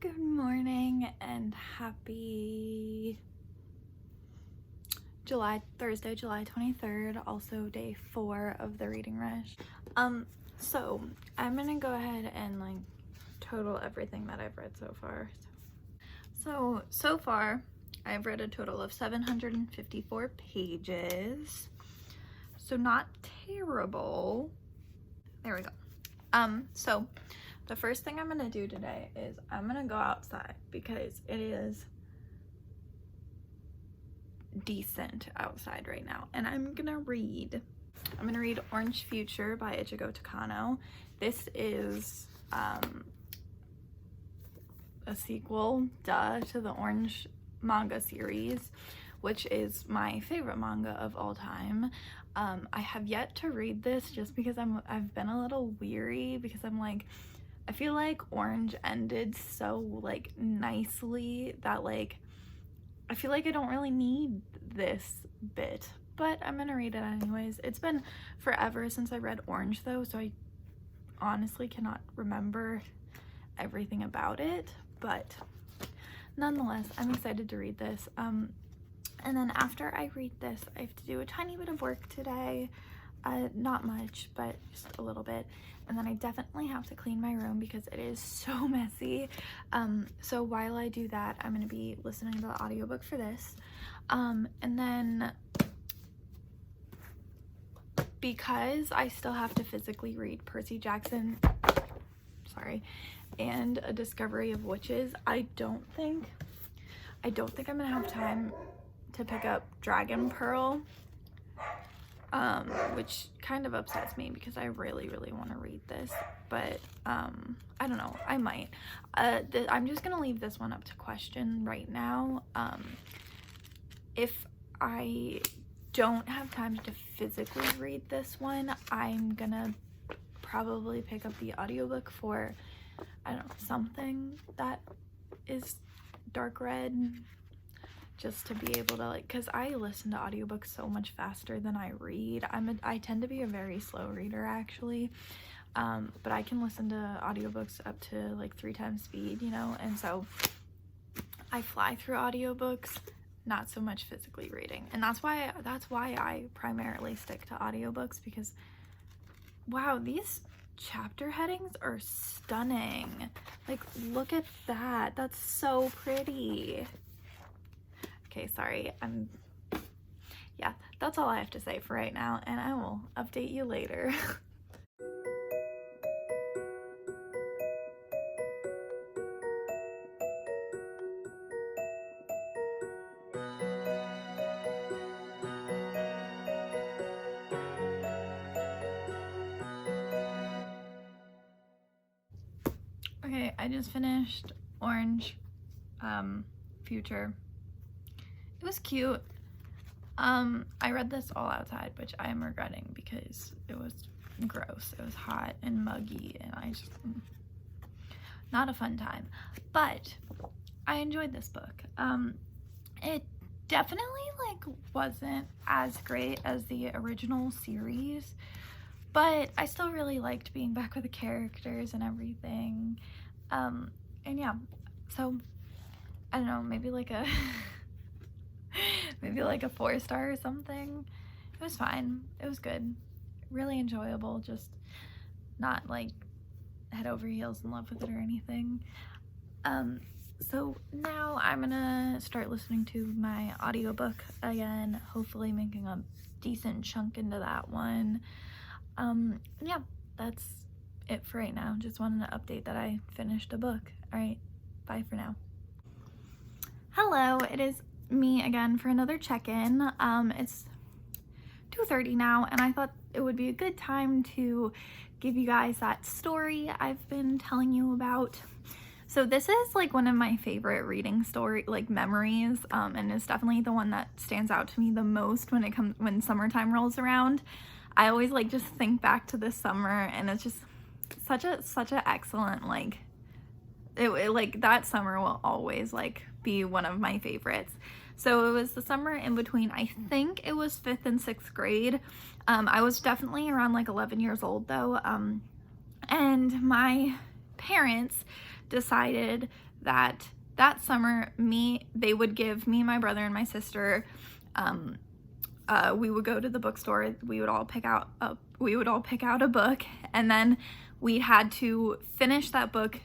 Good morning and happy Thursday, July 23rd, also day 4 of the reading rush. So I'm gonna go ahead and total everything that I've read so far. So far I've read a total of 754 pages. So not terrible. There we go. So the first thing I'm gonna do today is I'm gonna go outside because it is decent outside right now, and I'm gonna read Orange Future by Ichigo Takano. This is a sequel, to the Orange manga series, which is my favorite manga of all time. I have yet to read this just because I've been a little weary because I feel like Orange ended so nicely that I feel like I don't really need this bit, but I'm gonna read it anyways. It's been forever since I read Orange though, so I honestly cannot remember everything about it, but nonetheless, I'm excited to read this. And then after I read this, I have to do a tiny bit of work today. Not much, but just a little bit. And then I definitely have to clean my room because it is so messy. So while I do that, I'm gonna be listening to the audiobook for this. And then because I still have to physically read Percy Jackson, and A Discovery of Witches, I don't think I'm gonna have time to pick up Dragon Pearl, which kind of upsets me because I really want to read this, but I don't know, I might. I'm just gonna leave this one up to question right now. If I don't have time to physically read this one, I'm gonna probably pick up the audiobook for, I don't know, something that is dark red, just to be able to because I listen to audiobooks so much faster than I read. I tend to be a very slow reader actually, but I can listen to audiobooks up to 3 times speed, and so I fly through audiobooks, not so much physically reading. And that's why I primarily stick to audiobooks, because wow, these chapter headings are stunning. Look at that, that's so pretty. Okay, sorry, yeah, that's all I have to say for right now, and I will update you later. Okay, I just finished Orange Future. It was cute. I read this all outside, which I am regretting because it was gross. It was hot and muggy, and I just not a fun time. But I enjoyed this book. It definitely wasn't as great as the original series, but I still really liked being back with the characters and everything. And yeah, so I don't know, maybe a maybe a 4-star or something. It was fine. It was good. Really enjoyable. Just not head over heels in love with it or anything. So now I'm gonna start listening to my audiobook again, hopefully making a decent chunk into that one. Yeah, that's it for right now. Just wanted to update that I finished a book. All right, bye for now. Hello, it is me again for another check-in. It's 2:30 now, and I thought it would be a good time to give you guys that story I've been telling you about. So this is one of my favorite reading story memories, and it's definitely the one that stands out to me the most when summertime rolls around. I always just think back to this summer, and it's just such a excellent that summer will always be one of my favorites. So it was the summer in between, I think it was 5th and 6th grade. I was definitely around 11 years old though, and my parents decided that summer they would give me, my brother, and my sister, we would go to the bookstore, we would all pick out a book, and then we had to finish that book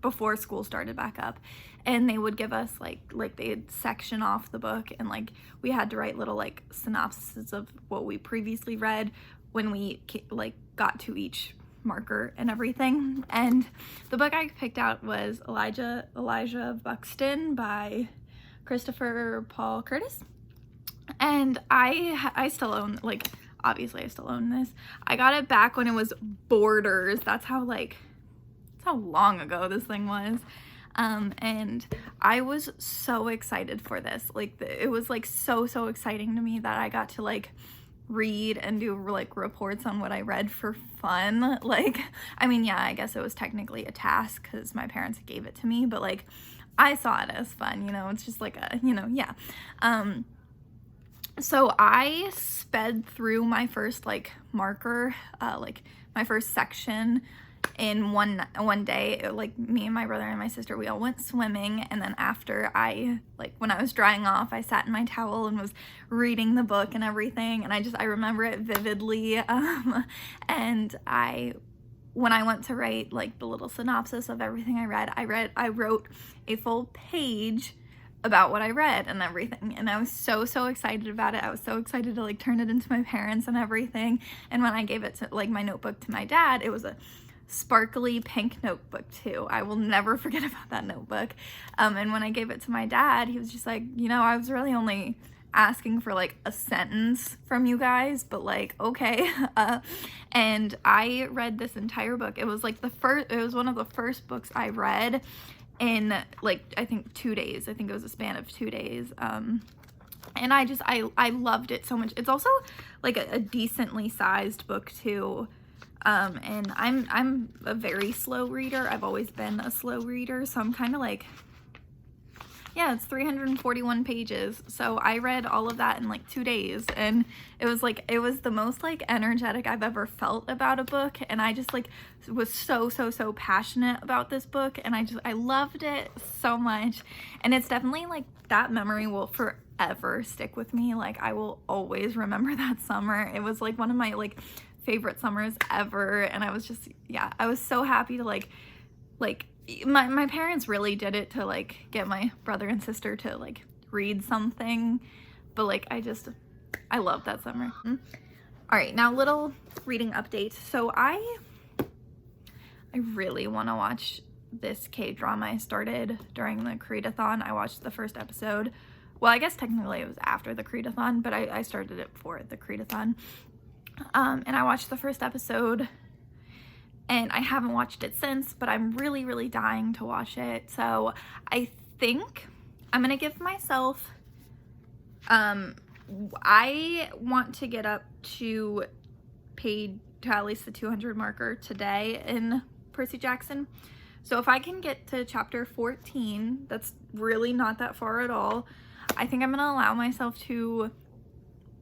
before school started back up. And they would give us like they'd section off the book, and like we had to write little like synopses of what we previously read when we like got to each marker and everything. And the book I picked out was Elijah Buxton by Christopher Paul Curtis. And I still own, like, obviously I still own this. I got it back when it was Borders. That's how long ago this thing was. And I was so excited for this. Like, it was like so exciting to me that I got to like read and do like reports on what I read for fun. Like, I mean, yeah, I guess it was technically a task because my parents gave it to me, but like I saw it as fun, you know. It's just like a, you know, yeah. So I sped through my first like marker, like my first section in one day. Like, me and my brother and my sister, we all went swimming, and then after when I was drying off, I sat in my towel and was reading the book and everything, and I remember it vividly. And when I went to write like the little synopsis of everything I wrote a full page about what I read and everything, and I was so excited about it. I was so excited to like turn it into my parents and everything. And when I gave it to like my notebook to my dad, it was a sparkly pink notebook too. I will never forget about that notebook. And when I gave it to my dad, he was just like, you know, I was really only asking for like a sentence from you guys, but like, okay. And I read this entire book. It was like it was one of the first books I read in like, I think 2 days. I think it was a span of 2 days. And I loved it so much. It's also like a decently sized book too. And I'm a very slow reader. I've always been a slow reader, so I'm kind of like, yeah, it's 341 pages. So I read all of that in like 2 days, and it was the most like energetic I've ever felt about a book. And I just like was so passionate about this book, and I loved it so much. And it's definitely like, that memory will forever stick with me. Like, I will always remember that summer. It was like one of my like favorite summers ever, and I was just, yeah, I was so happy to like my parents really did it to like get my brother and sister to like read something, but like I love that summer. All right, now little reading update. So I really want to watch this K-drama I started during the Creed-a-thon. I watched the first episode. Well, I guess technically it was after the Creed-a-thon, but I started it before the Creed-a-thon. And I watched the first episode, and I haven't watched it since, but I'm really dying to watch it. So I think I'm gonna give myself, I want to get up to at least the 200 marker today in Percy Jackson. So if I can get to chapter 14, that's really not that far at all. I think I'm gonna allow myself to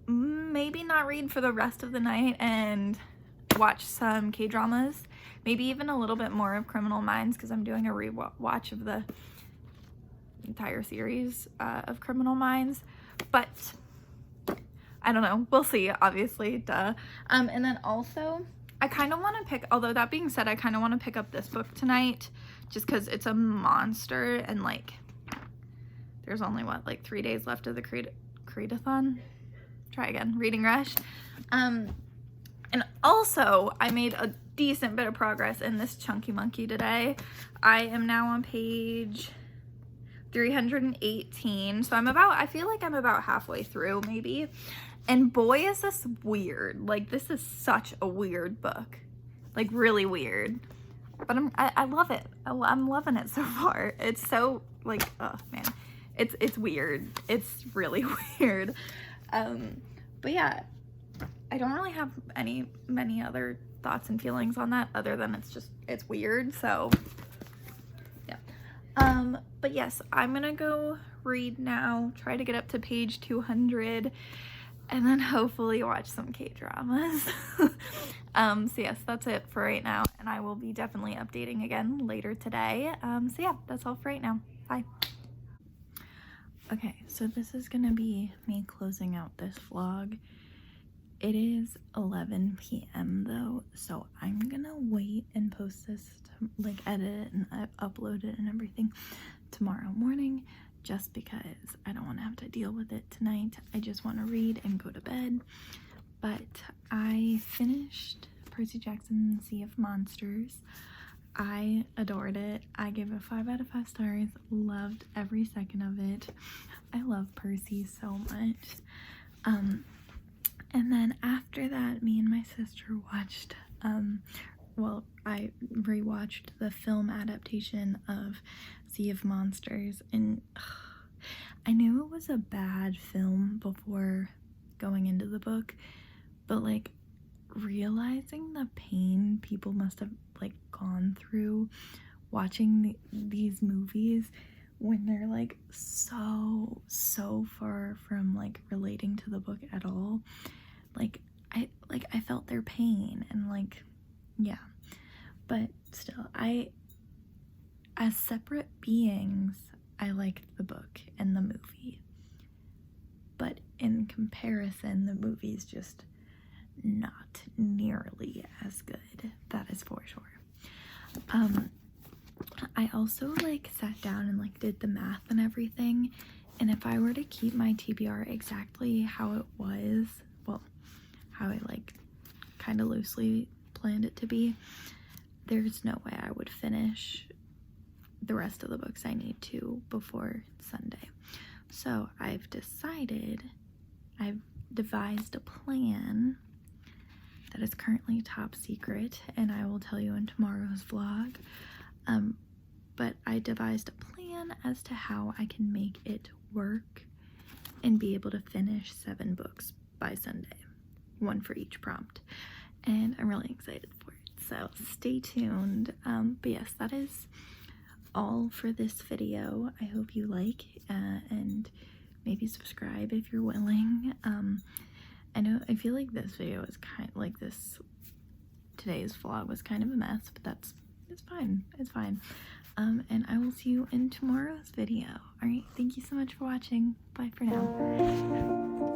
maybe not read for the rest of the night and watch some K-dramas, maybe even a little bit more of Criminal Minds, because I'm doing a rewatch of the entire series of Criminal Minds. But I don't know, we'll see, obviously, duh. And then also I kind of want to pick, although that being said, I kind of want to pick up this book tonight just because it's a monster, and like there's only like 3 days left of the Creed-a-thon. Try again, reading rush. And also I made a decent bit of progress in this Chunky Monkey today. I am now on page 318, so I feel like I'm about halfway through maybe. And boy, is this weird. Like, this is such a weird book, like really weird, but I love it. I'm loving it so far. It's so like, oh man, it's weird. It's really weird. But yeah, I don't really have many other thoughts and feelings on that other than it's weird. So yeah. But yes, I'm gonna go read now, try to get up to page 200, and then hopefully watch some K-dramas. So yes, that's it for right now, and I will be definitely updating again later today. So yeah, that's all for right now. Bye. Okay, so this is gonna be me closing out this vlog. It is 11 p.m. though, so I'm gonna wait and post this to like edit it and upload it and everything tomorrow morning, just because I don't want to have to deal with it tonight. I just want to read and go to bed. But I finished Percy Jackson's Sea of Monsters. I adored it. I gave it 5 out of 5 stars. Loved every second of it. I love Percy so much. And then after that, me and my sister watched, well, I rewatched the film adaptation of Sea of Monsters, and I knew it was a bad film before going into the book, but like realizing the pain people must have like gone through watching these movies when they're like so far from like relating to the book at all, I felt their pain, and like, yeah. But still, as separate beings, I liked the book and the movie, but in comparison, the movie's just not nearly as good, that is for sure. I also like sat down and like did the math and everything, and if I were to keep my TBR exactly how it was, well, how I like kind of loosely planned it to be, there's no way I would finish the rest of the books I need to before Sunday. So I've devised a plan that is currently top secret, and I will tell you in tomorrow's vlog. But I devised a plan as to how I can make it work and be able to finish 7 books by Sunday, 1 for each prompt, and I'm really excited for it, so stay tuned. But yes, that is all for this video. I hope you like, and maybe subscribe if you're willing. I feel like this video is kind of like today's vlog was kind of a mess, but it's fine. And I will see you in tomorrow's video. All right, thank you so much for watching. Bye for now.